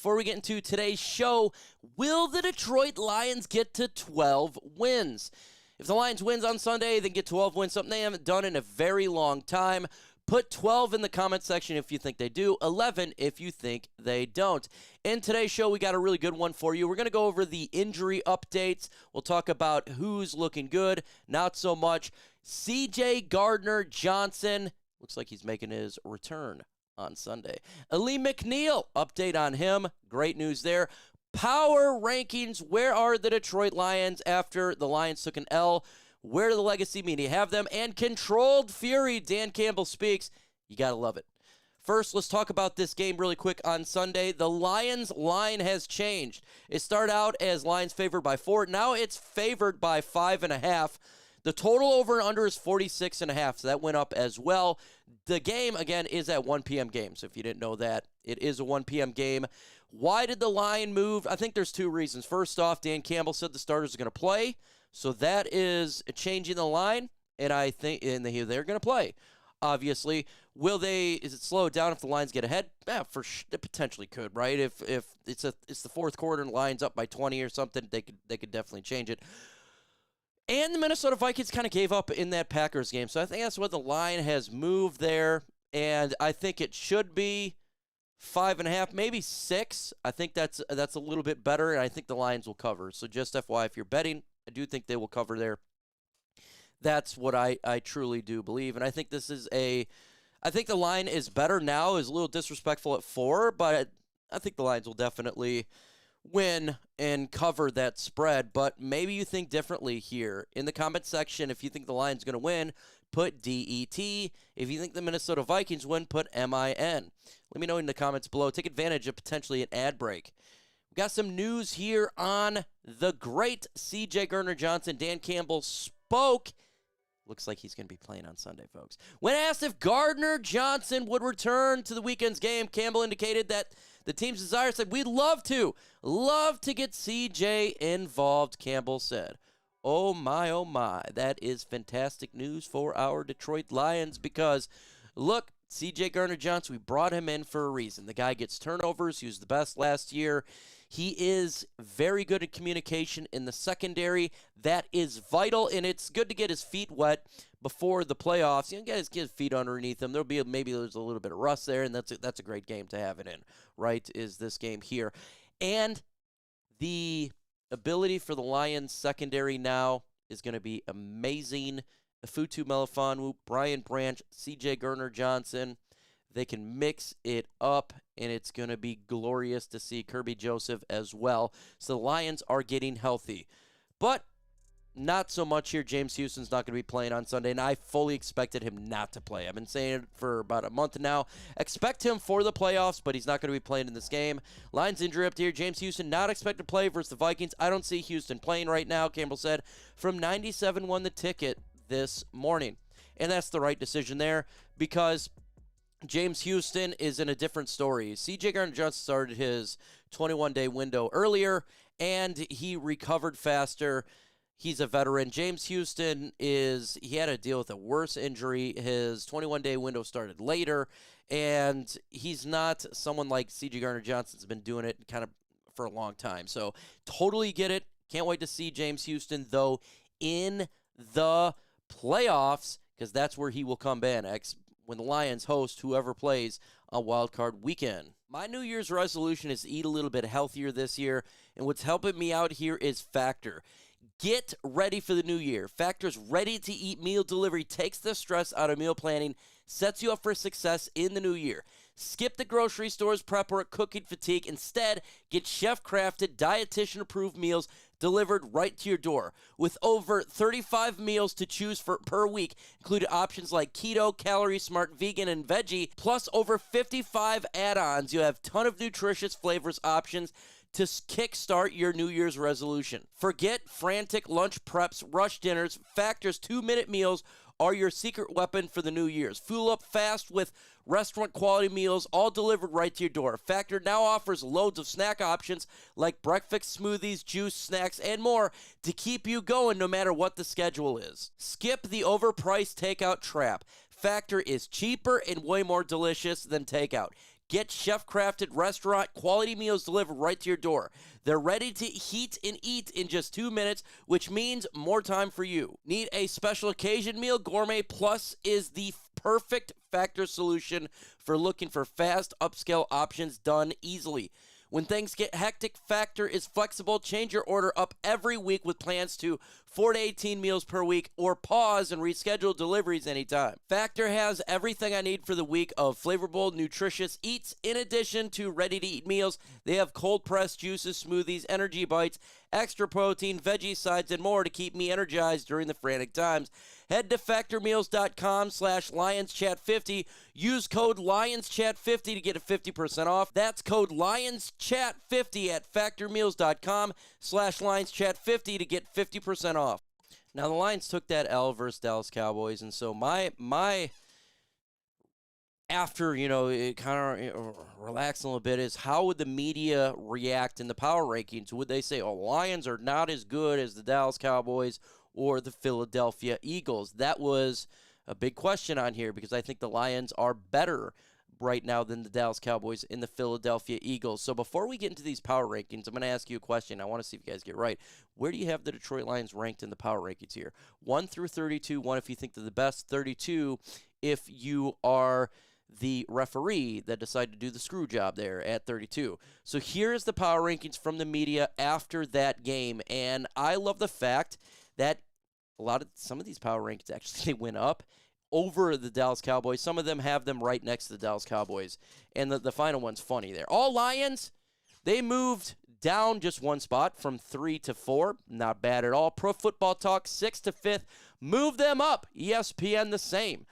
Before we get into today's show, will the Detroit Lions get to 12 wins? If the Lions wins on Sunday, then get 12 wins, something they haven't done in a very long time. Put 12 in the comment section if you think they do, 11 if you think they don't. In today's show, we got a really good one for you. We're going to go over the injury updates. We'll talk about who's looking good, not so much. CJ Gardner-Johnson, looks like he's making his return on Sunday. Alim McNeill, update on him. Great news there. Power rankings. Where are the Detroit Lions after the Lions took an L? Where do the legacy media have them? And Controlled Fury, Dan Campbell speaks. You got to love it. First, let's talk about this game really quick on Sunday. The Lions line has changed. It started out as Lions favored by 4. Now it's favored by 5.5. The total over and under is 46.5, so that went up as well. The game, again, is at 1 p.m. game, so if you didn't know that, it is a 1 p.m. game. Why did the line move? I think there's two reasons. First off, Dan Campbell said the starters are going to play, so that is changing the line, and I think they're going to play. Obviously, is it slow down if the Lions get ahead? Yeah, it potentially could, right? If it's the fourth quarter and the Lions up by 20 or something, they could definitely change it. And the Minnesota Vikings kind of gave up in that Packers game. So I think that's what the line has moved there. And I think it should be 5.5, maybe 6. I think that's a little bit better, and I think the Lions will cover. So just FYI, if you're betting, I do think they will cover there. That's what I truly do believe. And I think I think the line is better now, is a little disrespectful at 4, but I think the Lions will definitely win and cover that spread. But maybe you think differently here. In the comment section, if you think the Lions going to win, put DET. If you think the Minnesota Vikings win, put MIN. Let me know in the comments below. Take advantage of potentially an ad break. We got some news here on the great CJ Gardner-Johnson. Dan Campbell spoke. Looks like he's going to be playing on Sunday, folks. When asked if Gardner-Johnson would return to the weekend's game, Campbell indicated that the team's desire, said, we'd love to get CJ involved, Campbell said. Oh my, that is fantastic news for our Detroit Lions because, look, CJ Gardner-Johnson, we brought him in for a reason. The guy gets turnovers. He was the best last year. He is very good at communication in the secondary. That is vital, and it's good to get his feet wet before the playoffs. You know, get his feet underneath him. Maybe there's a little bit of rust there, and that's a great game to have it in, right, is this game here. And the ability for the Lions secondary now is going to be amazing. Iffeautu Melifonwu, Brian Branch, CJ Gardner-Johnson, they can mix it up, and it's going to be glorious to see Kirby Joseph as well. So the Lions are getting healthy. But not so much here. James Houston's not going to be playing on Sunday, and I fully expected him not to play. I've been saying it for about a month now. Expect him for the playoffs, but he's not going to be playing in this game. Lions injury up here. James Houston not expected to play versus the Vikings. I don't see Houston playing right now, Campbell said. From 97 won the ticket this morning. And that's the right decision there because James Houston is in a different story. CJ Gardner-Johnson started his 21-day window earlier, and he recovered faster. He's a veteran. James Houston he had to deal with a worse injury. His 21-day window started later, and he's not someone like CJ Gardner-Johnson's been doing it kind of for a long time. So totally get it. Can't wait to see James Houston, though, in the playoffs, because that's where he will come in when the Lions host whoever plays on Wild Card Weekend. My New Year's resolution is to eat a little bit healthier this year, and what's helping me out here is Factor. Get ready for the new year. Factor's ready-to-eat meal delivery takes the stress out of meal planning, sets you up for success in the new year. Skip the grocery store's prep or cooking fatigue. Instead, get chef-crafted, dietitian-approved meals delivered right to your door. With over 35 meals to choose per week, including options like keto, calorie smart, vegan, and veggie, plus over 55 add-ons, you have a ton of nutritious flavors options to kickstart your New Year's resolution. Forget frantic lunch preps, rush dinners. Factor's 2-minute meals are your secret weapon for the New Year's. Fuel up fast with restaurant-quality meals, all delivered right to your door. Factor now offers loads of snack options like breakfast smoothies, juice, snacks, and more to keep you going no matter what the schedule is. Skip the overpriced takeout trap. Factor is cheaper and way more delicious than takeout. Get chef-crafted restaurant quality meals delivered right to your door. They're ready to heat and eat in just 2 minutes, which means more time for you. Need a special occasion meal? Gourmet Plus is the perfect Factor solution for looking for fast, upscale options done easily. When things get hectic, Factor is flexible. Change your order up every week with plans to 4 to 18 meals per week, or pause and reschedule deliveries anytime. Factor has everything I need for the week of flavorful, nutritious eats. In addition to ready-to-eat meals, they have cold-pressed juices, smoothies, energy bites, extra protein, veggie sides, and more to keep me energized during the frantic times. Head to factormeals.com/LionsChat50. Use code LionsChat50 to get a 50% off. That's code LionsChat50 at factormeals.com/LionsChat50 to get 50% off. Now, the Lions took that L versus Dallas Cowboys, and so my after, it kind of relax a little bit, is how would the media react in the power rankings? Would they say, Lions are not as good as the Dallas Cowboys or the Philadelphia Eagles? That was a big question on here, because I think the Lions are better right now than the Dallas Cowboys and the Philadelphia Eagles. So before we get into these power rankings, I'm going to ask you a question. I want to see if you guys get right. Where do you have the Detroit Lions ranked in the power rankings here? 1 through 32, 1 if you think they're the best, 32 if you are the referee that decided to do the screw job there at 32. So here's the power rankings from the media after that game, and I love the fact that some of these power rankings actually they went up over the Dallas Cowboys. Some of them have them right next to the Dallas Cowboys, and the final one's funny there. All Lions, they moved down just one spot from 3 to 4. Not bad at all. Pro Football Talk, 6th to 5th. Move them up. ESPN, the same.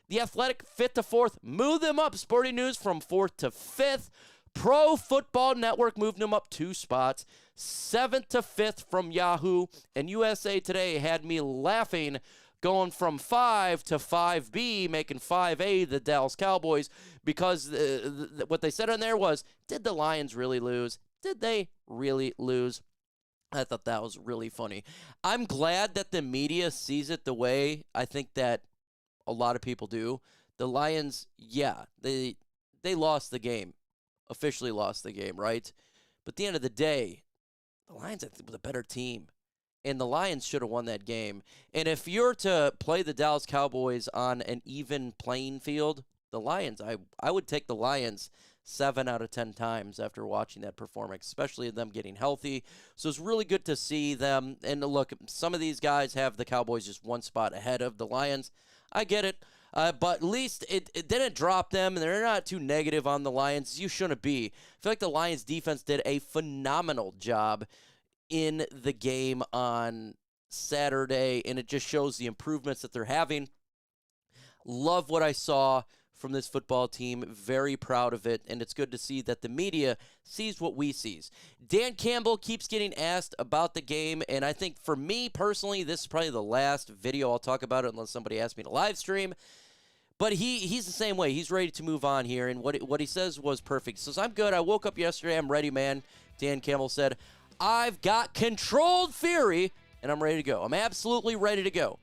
The Athletic, 5th to 4th. Move them up. Sporting News from 4th to 5th. Pro Football Network moved them up 2 spots. 7th to 5th from Yahoo. And USA Today had me laughing, going from 5 to 5B, making 5A the Dallas Cowboys, because what they said on there was, did the Lions really lose? Did they really lose? I thought that was really funny. I'm glad that the media sees it the way I think that a lot of people do. The Lions, yeah, they lost the game. Officially lost the game, right? But at the end of the day, the Lions, I think, were the better team. And the Lions should have won that game. And if you're to play the Dallas Cowboys on an even playing field, the Lions, I would take the Lions 7 out of 10 times after watching that performance, especially them getting healthy. So it's really good to see them. And look, some of these guys have the Cowboys just one spot ahead of the Lions. I get it. But at least it didn't drop them, and they're not too negative on the Lions. You shouldn't be. I feel like the Lions defense did a phenomenal job in the game on Saturday, and it just shows the improvements that they're having. Love what I saw from this football team. Very proud of it, and it's good to see that the media sees what we see. Dan Campbell keeps getting asked about the game, and I think for me personally, this is probably the last video I'll talk about it unless somebody asks me to live stream. But he's the same way. He's ready to move on here, and what he says was perfect. He says, I'm good. I woke up yesterday. I'm ready, man. Dan Campbell said, I've got controlled fury, and I'm ready to go. I'm absolutely ready to go.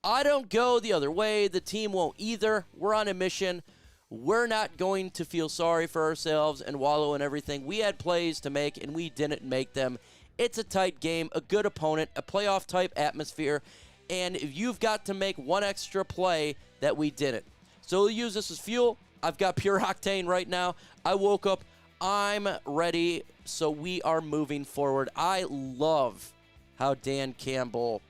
I don't go the other way. The team won't either. We're on a mission. We're not going to feel sorry for ourselves and wallow in everything. We had plays to make, and we didn't make them. It's a tight game, a good opponent, a playoff-type atmosphere, and you've got to make one extra play that we didn't. So we'll use this as fuel. I've got pure octane right now. I woke up. I'm ready, so we are moving forward. I love how Dan Campbell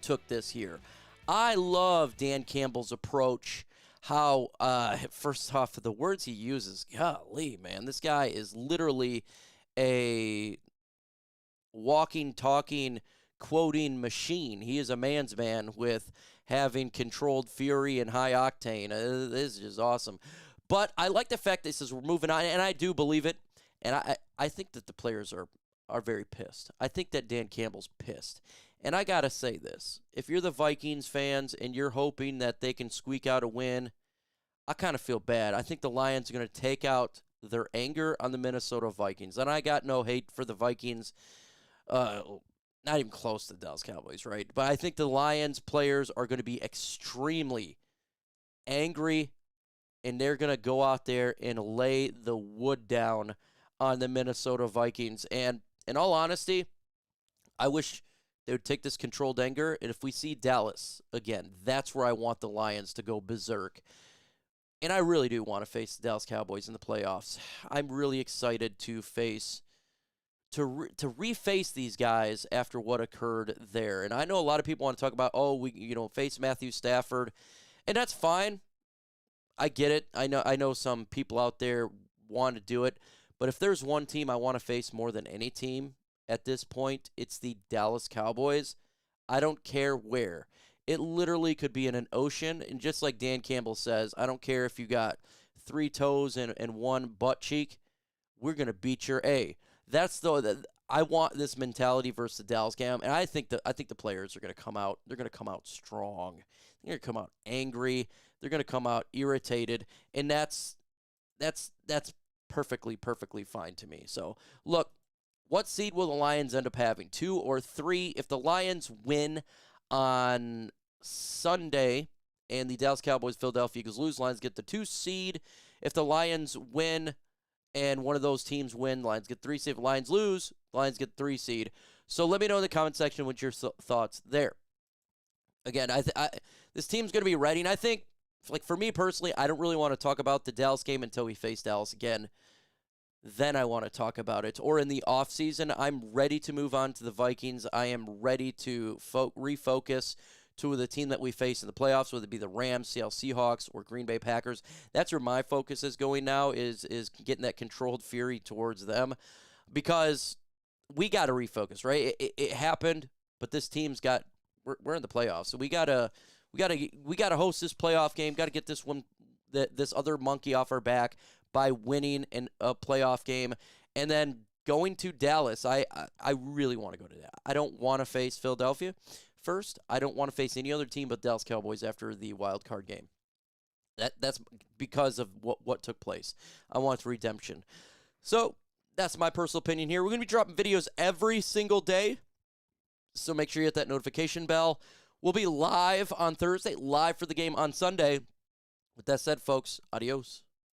took this here. I love Dan Campbell's approach, how, first off, the words he uses, golly, man, this guy is literally a walking, talking, quoting machine. He is a man's man with having controlled fury and high octane. This is just awesome. But I like the fact that he says we're moving on, and I do believe it. And I think that the players are very pissed. I think that Dan Campbell's pissed. And I got to say this. If you're the Vikings fans and you're hoping that they can squeak out a win, I kind of feel bad. I think the Lions are going to take out their anger on the Minnesota Vikings. And I got no hate for the Vikings. Not even close to the Dallas Cowboys, right? But I think the Lions players are going to be extremely angry and they're going to go out there and lay the wood down on the Minnesota Vikings. And in all honesty, I wish they would take this controlled anger, and if we see Dallas again, that's where I want the Lions to go berserk. And I really do want to face the Dallas Cowboys in the playoffs. I'm really excited to reface these guys after what occurred there. And I know a lot of people want to talk about, we face Matthew Stafford, and that's fine. I get it. I know some people out there want to do it, but if there's one team I want to face more than any team at this point, it's the Dallas Cowboys. I don't care where. It literally could be in an ocean, and just like Dan Campbell says, I don't care if you got 3 toes and 1 butt cheek. We're going to beat your A. I want this mentality versus the Dallas Cam, and I think the players are going to come out. They're going to come out strong. They're going to come out angry. They're going to come out irritated, and that's perfectly fine to me. So, look, what seed will the Lions end up having? 2 or 3? If the Lions win on Sunday and the Dallas Cowboys, Philadelphia Eagles lose, Lions get the 2 seed. If the Lions win and one of those teams win, Lions get 3 seed. If the Lions lose, Lions get 3 seed. So let me know in the comment section what your thoughts there. Again, this team's going to be ready, and I think, like, for me personally, I don't really want to talk about the Dallas game until we face Dallas again. Then I want to talk about it. Or in the offseason, I'm ready to move on to the Vikings. I am ready to refocus to the team that we face in the playoffs, whether it be the Rams, Seattle Seahawks, or Green Bay Packers. That's where my focus is going now, is getting that controlled fury towards them, because we got to refocus, right? It happened, but this team's got we're in the playoffs, so we gotta host this playoff game. Got to get this other monkey off our back by winning a playoff game, and then going to Dallas. I really want to go to that. I don't want to face Philadelphia first. I don't want to face any other team but Dallas Cowboys after the wild card game. That's because of what took place. I want redemption. So that's my personal opinion here. We're going to be dropping videos every single day, so make sure you hit that notification bell. We'll be live on Thursday, live for the game on Sunday. With that said, folks, adios.